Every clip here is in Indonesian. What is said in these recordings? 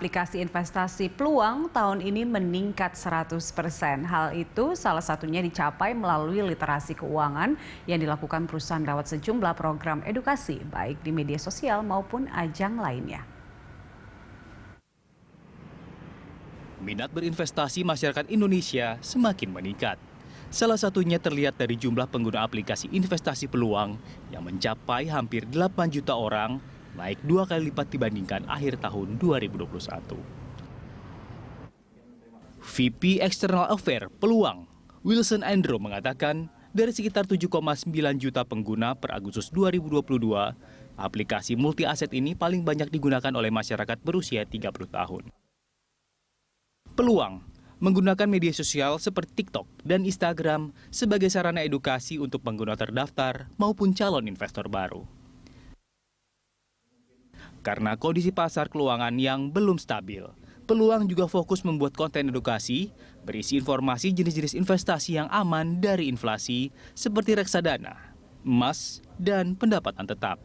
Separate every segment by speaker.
Speaker 1: aplikasi investasi Peluang tahun ini meningkat 100%. Hal itu salah satunya dicapai melalui literasi keuangan yang dilakukan perusahaan lewat sejumlah program edukasi, baik di media sosial maupun ajang lainnya.
Speaker 2: Minat berinvestasi masyarakat Indonesia semakin meningkat. Salah satunya terlihat dari jumlah pengguna aplikasi investasi Peluang yang mencapai hampir 8 juta orang, naik 2 kali lipat dibandingkan akhir tahun 2021. VP External Affairs Peluang, Wilson Andrew mengatakan, dari sekitar 7,9 juta pengguna per Agustus 2022, aplikasi multi aset ini paling banyak digunakan oleh masyarakat berusia 30 tahun. Peluang menggunakan media sosial seperti TikTok dan Instagram sebagai sarana edukasi untuk pengguna terdaftar maupun calon investor baru. Karena kondisi pasar keuangan yang belum stabil, Peluang juga fokus membuat konten edukasi berisi informasi jenis-jenis investasi yang aman dari inflasi seperti reksadana, emas, dan pendapatan tetap.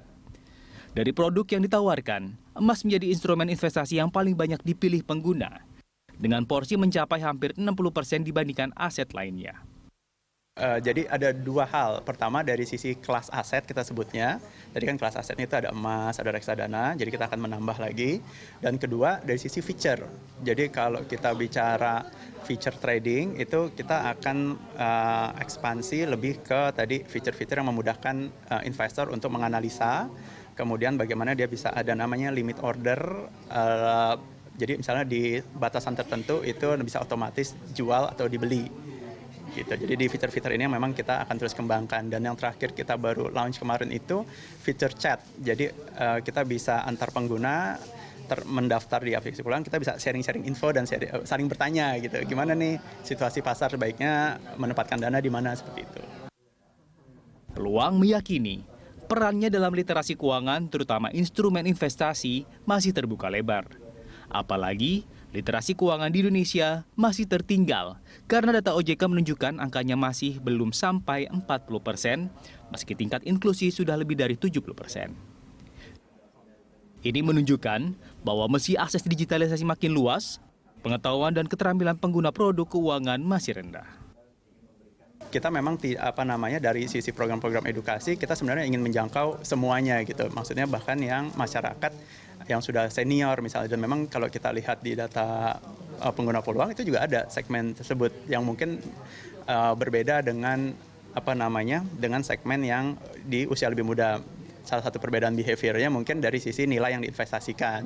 Speaker 2: Dari produk yang ditawarkan, emas menjadi instrumen investasi yang paling banyak dipilih pengguna, dengan porsi mencapai hampir 60% dibandingkan aset lainnya.
Speaker 3: Jadi ada dua hal. Pertama dari sisi kelas aset kita sebutnya. Tadi kan kelas asetnya itu ada emas, ada reksadana, jadi kita akan menambah lagi. Dan kedua dari sisi feature. Jadi kalau kita bicara feature trading itu kita akan ekspansi lebih ke tadi feature-feature yang memudahkan investor untuk menganalisa. Kemudian bagaimana dia bisa ada namanya limit order. Jadi misalnya di batasan tertentu itu bisa otomatis jual atau dibeli. Gitu. Jadi di fitur-fitur ini memang kita akan terus kembangkan. Dan yang terakhir kita baru launch kemarin itu fitur chat. Jadi kita bisa antar pengguna mendaftar di aplikasi Peluang, kita bisa sharing-sharing info dan saling bertanya gitu. Gimana nih situasi pasar sebaiknya menempatkan dana di mana seperti itu.
Speaker 2: Peluang meyakini perannya dalam literasi keuangan terutama instrumen investasi masih terbuka lebar. Apalagi literasi keuangan di Indonesia masih tertinggal karena data OJK menunjukkan angkanya masih belum sampai 40%, meski tingkat inklusi sudah lebih dari 70%. Ini menunjukkan bahwa meski akses digitalisasi makin luas, pengetahuan dan keterampilan pengguna produk keuangan masih rendah.
Speaker 3: Kita memang dari sisi program-program edukasi kita sebenarnya ingin menjangkau semuanya gitu. Maksudnya bahkan yang masyarakat yang sudah senior misalnya, dan memang kalau kita lihat di data pengguna Peluang itu juga ada segmen tersebut yang mungkin berbeda dengan dengan segmen yang di usia lebih muda. Salah satu perbedaan behaviornya mungkin dari sisi nilai yang diinvestasikan.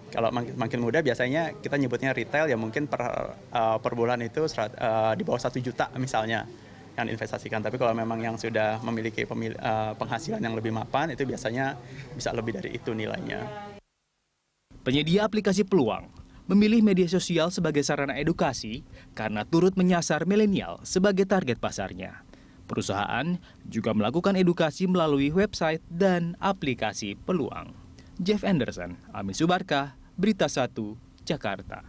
Speaker 3: Kalau makin muda biasanya kita nyebutnya retail ya mungkin per bulan itu di bawah 1 juta misalnya yang diinvestasikan. Tapi kalau memang yang sudah memiliki penghasilan yang lebih mapan itu biasanya bisa lebih dari itu nilainya.
Speaker 2: Penyedia aplikasi Peluang memilih media sosial sebagai sarana edukasi karena turut menyasar milenial sebagai target pasarnya. Perusahaan juga melakukan edukasi melalui website dan aplikasi Peluang. Jeff Anderson, Amin Subarkah, Berita 1, Jakarta.